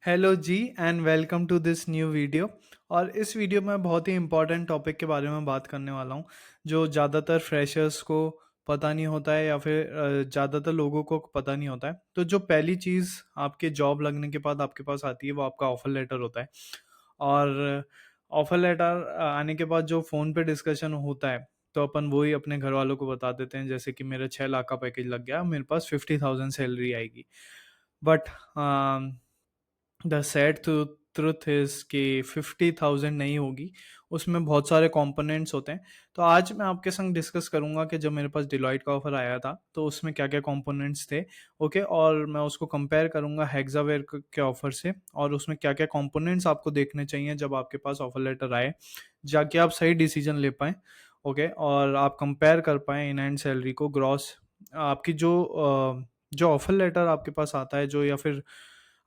Hello ji and welcome to this new video. और इस video में बहुत ही इम्पोर्टेंट टॉपिक के बारे में बात करने वाला हूँ जो ज़्यादातर फ्रेशर्स को पता नहीं होता है या फिर ज़्यादातर लोगों को पता नहीं होता है। तो जो पहली चीज़ आपके जॉब लगने के बाद आपके पास आती है वो आपका ऑफर लेटर होता है। और ऑफर लेटर आने के बाद जो फ़ोन पे डिस्कशन होता है तो अपन वही अपने घर वालों को बता देते हैं, जैसे कि मेरा 6 लाख का पैकेज लग गया, मेरे पास 50,000 सैलरी आएगी। But the sad truth is कि 50,000 नहीं होगी, उसमें बहुत सारे कंपोनेंट्स होते हैं। तो आज मैं आपके संग डिस्कस करूंगा कि जब मेरे पास डिलॉयट का ऑफर आया था तो उसमें क्या क्या कंपोनेंट्स थे। ओके, और मैं उसको कंपेयर करूंगा हेक्सावेयर के ऑफर से, और उसमें क्या क्या कंपोनेंट्स आपको देखने चाहिए जब आपके पास ऑफर लेटर आए, जाके आप सही डिसीजन ले पाएँ। ओके, और आप कंपेयर कर पाएँ इन हैंड सैलरी को ग्रॉस आपकी जो ऑफर लेटर आपके पास आता है, जो या फिर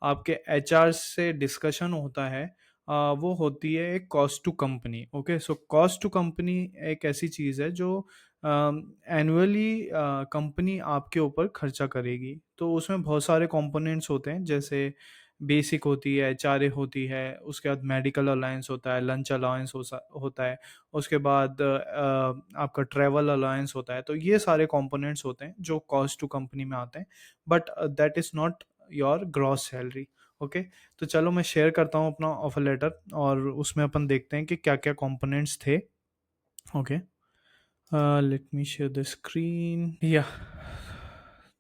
आपके एचआर से डिस्कशन होता है, वो होती है एक cost to company. Okay, so cost to company एक ऐसी चीज़ है जो एनुअली कंपनी आपके ऊपर खर्चा करेगी। तो उसमें बहुत सारे कंपोनेंट्स होते हैं, जैसे बेसिक होती है, एचआरए होती है, उसके बाद मेडिकल अलाउंस होता है, लंच अलाउंस होता है, उसके बाद आपका ट्रैवल अलाउंस होता है। तो ये सारे कंपोनेंट्स होते हैं जो कॉस्ट टू कंपनी में आते हैं, but that is not your gross salary. Okay, तो चलो मैं शेयर करता हूँ अपना ऑफर लेटर और उसमें अपन देखते हैं कि क्या क्या कंपोनेंट्स थे। Okay, let me share the screen या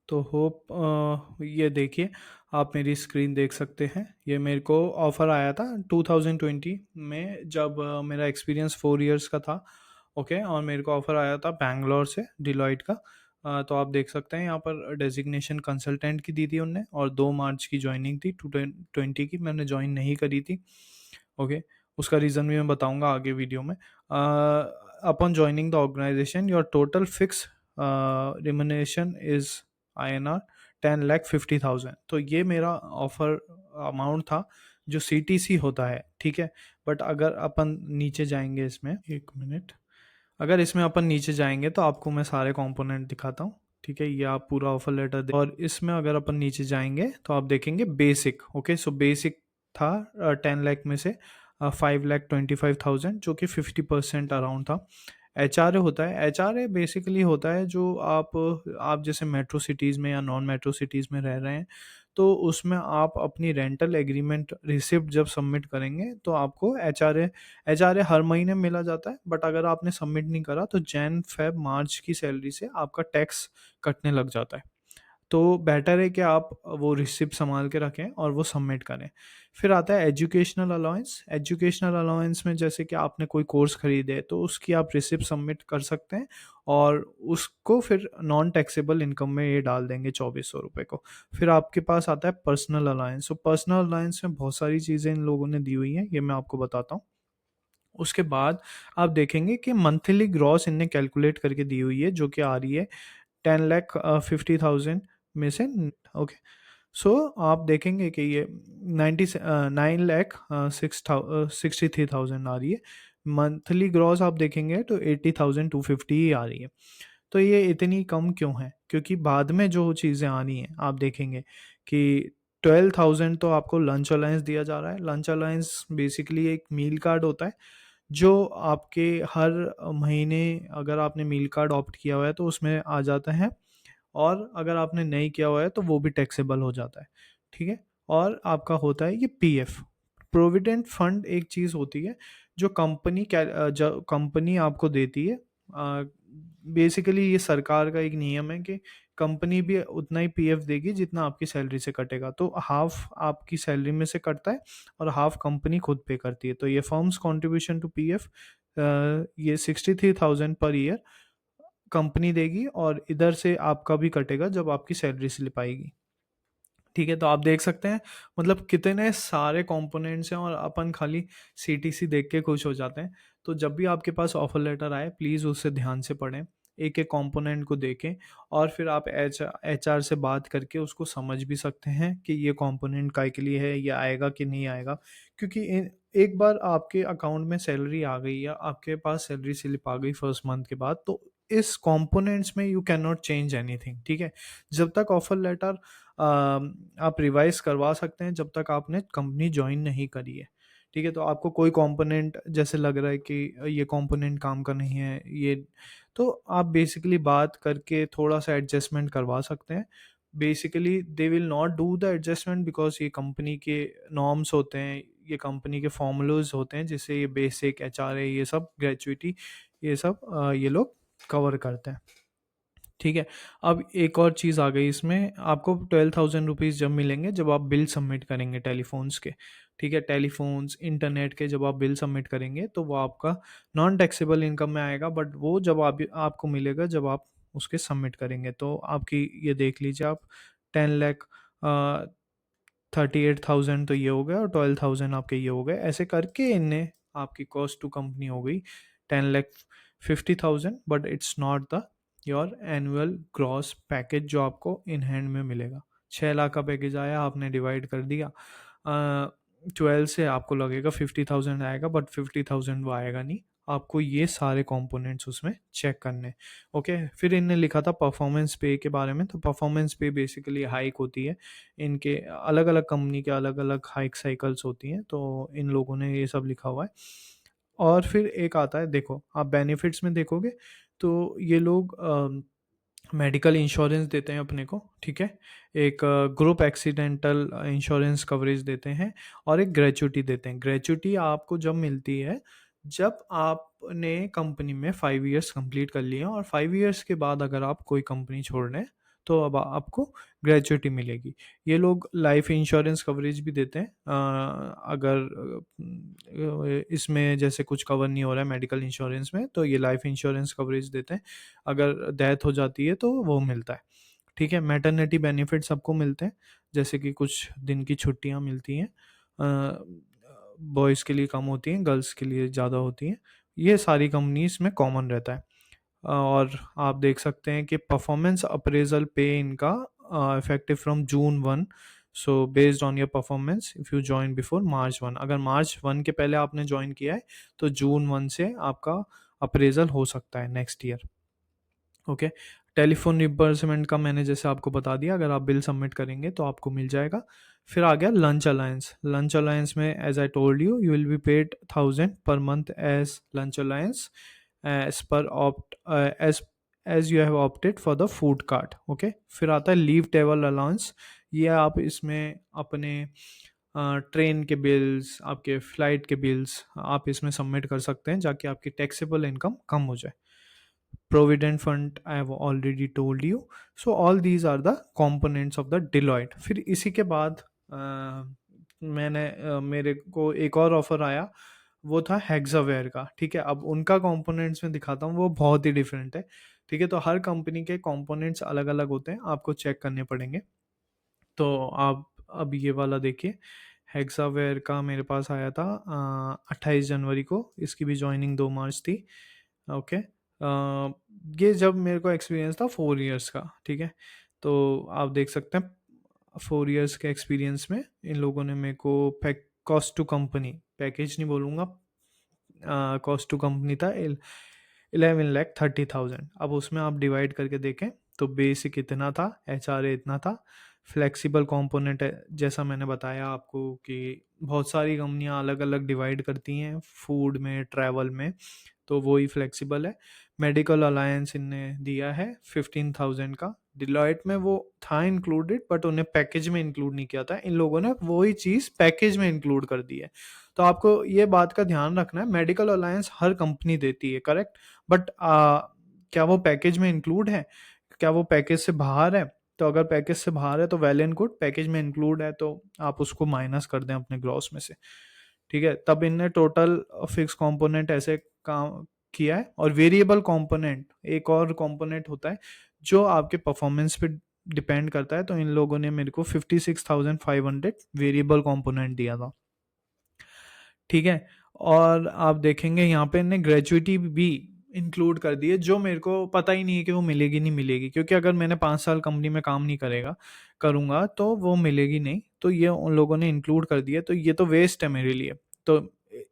तो होप ये देखिए, आप मेरी स्क्रीन देख सकते हैं। ये मेरे को ऑफ़र आया था 2020 में, जब मेरा एक्सपीरियंस 4 इयर्स का था। ओके, और मेरे को ऑफ़र आया था बैंगलोर से डिलॉयट का। तो आप देख सकते हैं यहाँ पर डेजिग्नेशन कंसल्टेंट की दी थी उनने, और 2 मार्च की ज्वाइनिंग थी। 2020 की मैंने ज्वाइन नहीं करी थी। ओके, उसका रीज़न भी मैं बताऊंगा आगे वीडियो में। Upon joining the organisation your total fix remuneration is INR 10,50,000। तो ये मेरा ऑफर अमाउंट था जो CTC होता है, ठीक है। बट अगर अपन नीचे जाएंगे इसमें, एक मिनट, अगर इसमें अपन नीचे जाएंगे तो आपको मैं सारे कंपोनेंट दिखाता हूँ, ठीक है। ये आप पूरा ऑफर लेटर और इसमें अगर अपन नीचे जाएंगे तो आप देखेंगे बेसिक। ओके, सो बेसिक था 10 लाख में से 5,25,000, जो कि 50% अराउंड था। HRA होता है, HRA बेसिकली होता है जो आप जैसे मेट्रो सिटीज़ में या नॉन मेट्रो सिटीज़ में रह रहे हैं, तो उसमें आप अपनी रेंटल एग्रीमेंट रिसिप्ट जब सबमिट करेंगे तो आपको HRA हर महीने मिला जाता है। बट अगर आपने सबमिट नहीं करा तो जैन फेब मार्च की सैलरी से आपका टैक्स कटने लग जाता है। तो बेटर है कि आप वो रिसिप्ट संभाल के रखें और वो सबमिट करें। फिर आता है एजुकेशनल अलाउंस। एजुकेशनल अलाउंस में जैसे कि आपने कोई कोर्स खरीदे तो उसकी आप रिसिप्ट सबमिट कर सकते हैं, और उसको फिर नॉन टैक्सेबल इनकम में ये डाल देंगे 2,400 रुपये को। फिर आपके पास आता है पर्सनल अलाउंस। तो पर्सनल अलाउंस में बहुत सारी चीज़ें इन लोगों ने दी हुई हैं, ये मैं आपको बताता हूँ। उसके बाद आप देखेंगे कि मंथली ग्रॉस इनने कैलकुलेट करके दी हुई है, जो कि आ रही है 10,50,000 में से। ओके, सो आप देखेंगे कि ये 9,63,000 आ रही है। मंथली ग्रॉस आप देखेंगे तो 80,250 ही आ रही है। तो ये इतनी कम क्यों है? क्योंकि बाद में जो चीज़ें आ रही हैं आप देखेंगे कि 12,000 तो आपको लंच अलाउंस दिया जा रहा है। लंच अलाउंस बेसिकली एक मील कार्ड होता है जो आपके हर महीने, अगर आपने मील कार्ड ऑप्ट किया हुआ है तो उसमें आ जाता है, और अगर आपने नहीं किया हुआ है तो वो भी टैक्सेबल हो जाता है, ठीक है। और आपका होता है ये PF, प्रोविडेंट फंड, एक चीज़ होती है जो जो कंपनी आपको देती है। बेसिकली ये सरकार का एक नियम है कि कंपनी भी उतना ही PF देगी जितना आपकी सैलरी से कटेगा। तो हाफ आपकी सैलरी में से कटता है और हाफ कंपनी खुद पे करती है। तो ये फर्म्स कंट्रीब्यूशन टू PF, ये 63,000 पर ईयर कंपनी देगी, और इधर से आपका भी कटेगा जब आपकी सैलरी स्लिप आएगी, ठीक है। तो आप देख सकते हैं मतलब कितने सारे कंपोनेंट्स हैं, और अपन खाली CTC देख के खुश हो जाते हैं। तो जब भी आपके पास ऑफर लेटर आए प्लीज़ उसे ध्यान से पढ़ें, एक एक कंपोनेंट को देखें, और फिर आप HR से बात करके उसको समझ भी सकते हैं कि ये कंपोनेंट काय के लिए है, ये आएगा कि नहीं आएगा। क्योंकि एक बार आपके अकाउंट में सैलरी आ गई या आपके पास सैलरी स्लिप आ गई फर्स्ट मंथ के बाद, तो इस कंपोनेंट्स में you can not change anything, ठीक है। जब तक ऑफर लेटर आप रिवाइज़ करवा सकते हैं जब तक आपने कंपनी जॉइन नहीं करी है। ठीक है? तो आपको कोई कंपोनेंट जैसे लग रहा है कि ये कंपोनेंट काम का नहीं है, ये तो आप बेसिकली बात करके थोड़ा-सा एडजस्टमेंट करवा सकते हैं। Basically they will not do the adjustment because ये कंपनी के नॉर्म्स होते हैं, ये कंपनी के फ़ॉर्मूलाज़ होते हैं, जिससे ये बेसिक, एचआरए, ये सब ग्रेच्युइटी, ये सब ये लोग कवर करते हैं। ठीक है? अब एक और चीज़ आ गई इसमें, आपको 12,000 रुपीज़ जब मिलेंगे जब आप बिल सबमिट करेंगे टेलीफ़ोन्स के, ठीक है? टेलीफ़ोन्स, इंटरनेट के जब आप बिल सबमिट करेंगे तो वो आपका नॉन टैक्सेबल इनकम में आएगा, बट वो जब आप आपको मिलेगा जब आप उसके सबमिट करेंगे। तो आपकी ये देख लीजिए आप 10 लाख 38,000 तो ये हो गया और 12,000 आपके ये हो गए। ऐसे करके इनने आपकी कॉस्ट टू कंपनी हो गई 10,50,000, but it's not the your annual gross package जो आपको इन हैंड में मिलेगा। 6 लाख का पैकेज आया, आपने डिवाइड कर दिया 12 से, आपको लगेगा 50,000 आएगा, बट 50,000 वो आएगा नहीं। आपको ये सारे कंपोनेंट्स उसमें चेक करने। ओके, फिर इनने लिखा था परफॉर्मेंस पे के बारे में। तो परफॉर्मेंस पे बेसिकली हाइक होती है, इनके अलग अलग कंपनी के अलग अलग हाइक साइकिल्स होती हैं, तो इन लोगों ने ये सब लिखा हुआ है। और फिर एक आता है, देखो आप बेनिफिट्स में देखोगे तो ये लोग मेडिकल इंश्योरेंस देते हैं अपने को, ठीक है? एक ग्रुप एक्सीडेंटल इंश्योरेंस कवरेज देते हैं और एक ग्रेच्युटी देते हैं। ग्रेच्युटी आपको जब मिलती है जब आपने कंपनी में 5 इयर्स कंप्लीट कर लिए हैं, और 5 इयर्स के बाद अगर आप कोई कंपनी छोड़ रहे हैं तो अब आपको ग्रेच्युटी मिलेगी। ये लोग लाइफ इंश्योरेंस कवरेज भी देते हैं, अगर इसमें जैसे कुछ कवर नहीं हो रहा है मेडिकल इंश्योरेंस में, तो ये लाइफ इंश्योरेंस कवरेज देते हैं। अगर डेथ हो जाती है तो वो मिलता है। ठीक है? मैटरनिटी बेनिफिट सबको मिलते हैं, जैसे कि कुछ दिन की छुट्टियाँ मिलती हैं। बॉयज़ के लिए कम होती हैं, गर्ल्स के लिए ज़्यादा होती हैं। ये सारी कंपनीज़ में कॉमन रहता है। और आप देख सकते हैं कि परफॉर्मेंस अप्रेजल पे इनका effective from June 1, so based on your performance if you join before March 1। अगर मार्च 1 के पहले आपने जॉइन किया है तो जून 1 से आपका अप्रेजल हो सकता है next year. Okay, telephone reimbursement का मैंने जैसे आपको बता दिया, अगर आप बिल सबमिट करेंगे तो आपको मिल जाएगा। फिर आ गया लंच अलायंस। लंच अलायंस में as I told you, you will be paid 1000 per month as lunch allowance as per opt as you have opted for the food card. Okay, फिर आता है लीव टेबल अलाउंस। ये आप इसमें अपने train के bills, आपके फ़्लाइट के बिल्स आप इसमें सबमिट कर सकते हैं, जाके आपकी टैक्सेबल इनकम कम हो जाए। Provident fund I have already told you. So all these are the components of the Deloitte. फिर इसी के बाद मेरे को एक और ऑफर आया, वो था हेक्सावेयर का। ठीक है, अब उनका कंपोनेंट्स में दिखाता हूँ, वो बहुत ही डिफरेंट है। ठीक है, तो हर कंपनी के कंपोनेंट्स अलग अलग होते हैं, आपको चेक करने पड़ेंगे। तो आप अब ये वाला देखिए, हेक्सावेयर का मेरे पास आया था 28 जनवरी को। इसकी भी ज्वाइनिंग 2 मार्च थी। ओके, ये जब मेरे को एक्सपीरियंस था 4 इयर्स का। ठीक है, तो आप देख सकते हैं 4 इयर्स के एक्सपीरियंस में इन लोगों ने मेरे को कॉस्ट टू कंपनी, पैकेज नहीं बोलूँगा, कॉस्ट टू कंपनी था 11,30,000। अब उसमें आप डिवाइड करके देखें तो बेसिक इतना था, एचआरए इतना था, फ्लेक्सिबल कंपोनेंट है, जैसा मैंने बताया आपको कि बहुत सारी कंपनियां अलग अलग डिवाइड करती हैं फूड में, ट्रैवल में, तो वो ही फ्लेक्सिबल है। मेडिकल अलायंस इनने दिया है 15,000 का। डिलॉयट में वो था इंक्लूडेड, बट उन्हें पैकेज में इंक्लूड नहीं किया था, इन लोगों ने वही चीज़ पैकेज में इंक्लूड कर दी है। तो आपको ये बात का ध्यान रखना है, मेडिकल अलायंस हर कंपनी देती है, करेक्ट, बट क्या वो पैकेज में इंक्लूड है, क्या वो पैकेज से बाहर है? तो अगर पैकेज से बाहर है तो वेल एंड गुड, पैकेज में इंक्लूड है तो आप उसको माइनस कर दें अपने ग्रॉस में से। ठीक है, तब इनने टोटल फिक्स कंपोनेंट ऐसे काम किया है। और वेरिएबल कंपोनेंट एक और कंपोनेंट होता है जो आपके परफॉर्मेंस पे डिपेंड करता है, तो इन लोगों ने मेरे को 56,500 वेरिएबल कंपोनेंट दिया था। ठीक है, और आप देखेंगे यहाँ पे इन्हें ग्रेजुइटी भी इंक्लूड कर दी है, जो मेरे को पता ही नहीं है कि वो मिलेगी नहीं मिलेगी, क्योंकि अगर मैंने 5 साल कंपनी में काम नहीं करूँगा तो वो मिलेगी नहीं। तो ये उन लोगों ने इंक्लूड कर दिया, तो ये तो वेस्ट है मेरे लिए। तो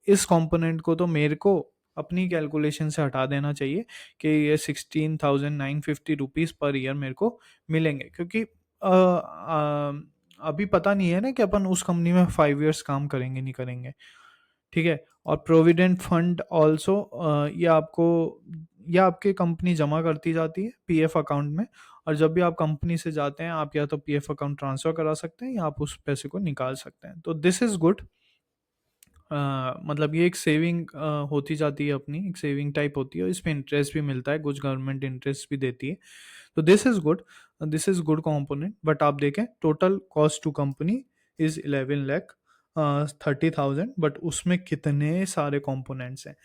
इस कंपोनेंट को तो मेरे को अपनी कैलकुलेशन से हटा देना चाहिए कि ये 16,950 रुपीज़ पर ईयर मेरे को मिलेंगे, क्योंकि अभी पता नहीं है ना कि अपन उस कंपनी में 5 इयर्स काम करेंगे नहीं करेंगे, ठीक है। और प्रोविडेंट फंड ऑल्सो, ये आपके कंपनी जमा करती जाती है पीएफ अकाउंट में। और जब भी आप कंपनी से जाते हैं, आप या तो पीएफ अकाउंट ट्रांसफ़र करा सकते हैं या आप उस पैसे को निकाल सकते हैं, तो दिस इज़ गुड। मतलब ये एक सेविंग होती जाती है अपनी, एक सेविंग टाइप होती है, और इसमें इंटरेस्ट भी मिलता है, कुछ गवर्नमेंट इंटरेस्ट भी देती है। तो this is good, this is good component. But आप देखें total cost to company is 11,30,000, but उसमें कितने सारे कंपोनेंट्स हैं।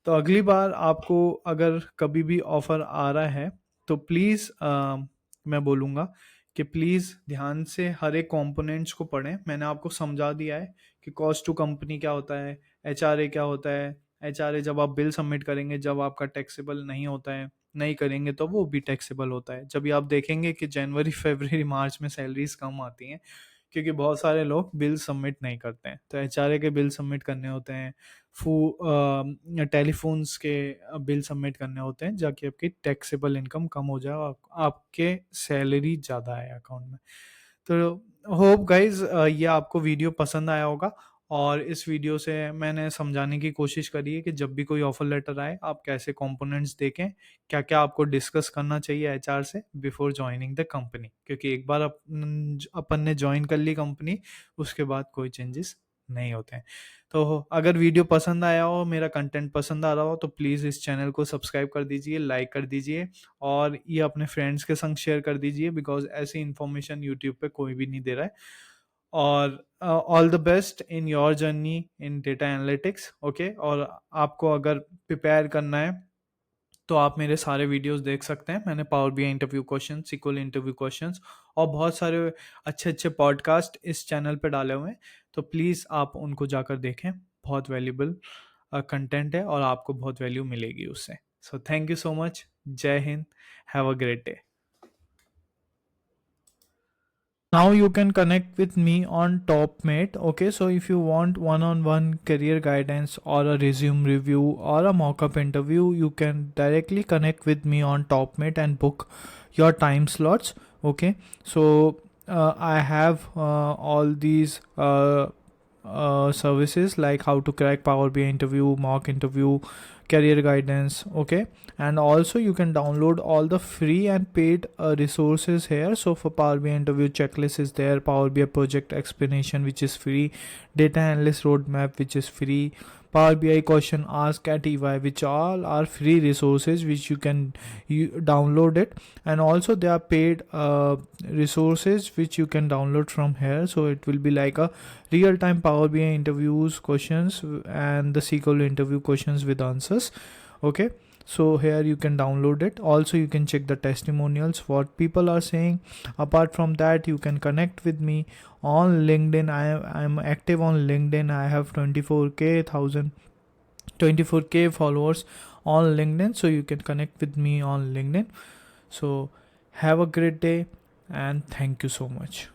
तो अगली बार आपको अगर कभी भी ऑफ़र आ रहा है, तो प्लीज़ मैं बोलूँगा कि प्लीज़ ध्यान से हर एक कंपोनेंट्स को पढ़ें। मैंने आपको समझा दिया है कि कॉस्ट टू कंपनी क्या होता है, एचआरए क्या होता है। एचआरए जब आप बिल सबमिट करेंगे, जब आपका टैक्सेबल नहीं होता है, नहीं करेंगे तो वो भी टैक्सेबल होता है। जब भी आप देखेंगे कि जनवरी, फ़रवरी, मार्च में सैलरीज़ कम आती हैं, क्योंकि बहुत सारे लोग बिल सबमिट नहीं करते हैं, तो एचआरए के बिल सबमिट करने होते हैं, टेलीफोन्स के बिल सबमिट करने होते हैं, जाकि आपकी टैक्सेबल इनकम कम हो जाए और आपके सैलरी ज़्यादा आए अकाउंट में। तो होप गाइज ये आपको वीडियो पसंद आया होगा, और इस वीडियो से मैंने समझाने की कोशिश करी है कि जब भी कोई ऑफर लेटर आए, आप कैसे कंपोनेंट्स देखें, क्या क्या आपको डिस्कस करना चाहिए एचआर से बिफोर ज्वाइनिंग द कंपनी, क्योंकि एक बार अपन ने ज्वाइन कर ली कंपनी, उसके बाद कोई चेंजेस नहीं होते हैं। तो अगर वीडियो पसंद आया हो, मेरा कंटेंट पसंद आ रहा हो, तो प्लीज़ इस चैनल को सब्सक्राइब कर दीजिए, लाइक कर दीजिए, और ये अपने फ्रेंड्स के संग शेयर कर दीजिए, बिकॉज ऐसी इन्फॉर्मेशन यूट्यूब पे कोई भी नहीं दे रहा है। और all the best in your journey in data analytics, okay. और आपको अगर प्रिपेयर करना है, तो आप मेरे सारे वीडियोस देख सकते हैं। मैंने power BI interview question, SQL interview questions, और बहुत सारे अच्छे अच्छे पॉडकास्ट इस चैनल पे डाले हुए हैं, तो प्लीज़ आप उनको जाकर देखें। बहुत वैल्यूबल कंटेंट है, और आपको बहुत वैल्यू मिलेगी उससे। So thank you so much. Jai Hind. Have a great day. Now you can connect with me on TopMate. Okay, so if you want one-on-one career guidance or a resume review or a mock-up interview, you can directly connect with me on TopMate and book your time slots. Okay, so I have all these services like how to crack Power BI interview, mock interview, career guidance. Okay, and also you can download all the free and paid resources here. So for Power BI interview checklist is there, Power BI project explanation which is free, data analyst roadmap which is free, Power BI question ask at EY, which all are free resources which you download it. And also there are paid resources which you can download from here. So it will be like a real-time Power BI interviews questions and the SQL interview questions with answers. Okay, so here you can download it. Also you can check the testimonials, what people are saying. Apart from that, you can connect with me on LinkedIn. I'm active on LinkedIn. I have 24k followers on LinkedIn, so you can connect with me on LinkedIn. So have a great day, and thank you so much.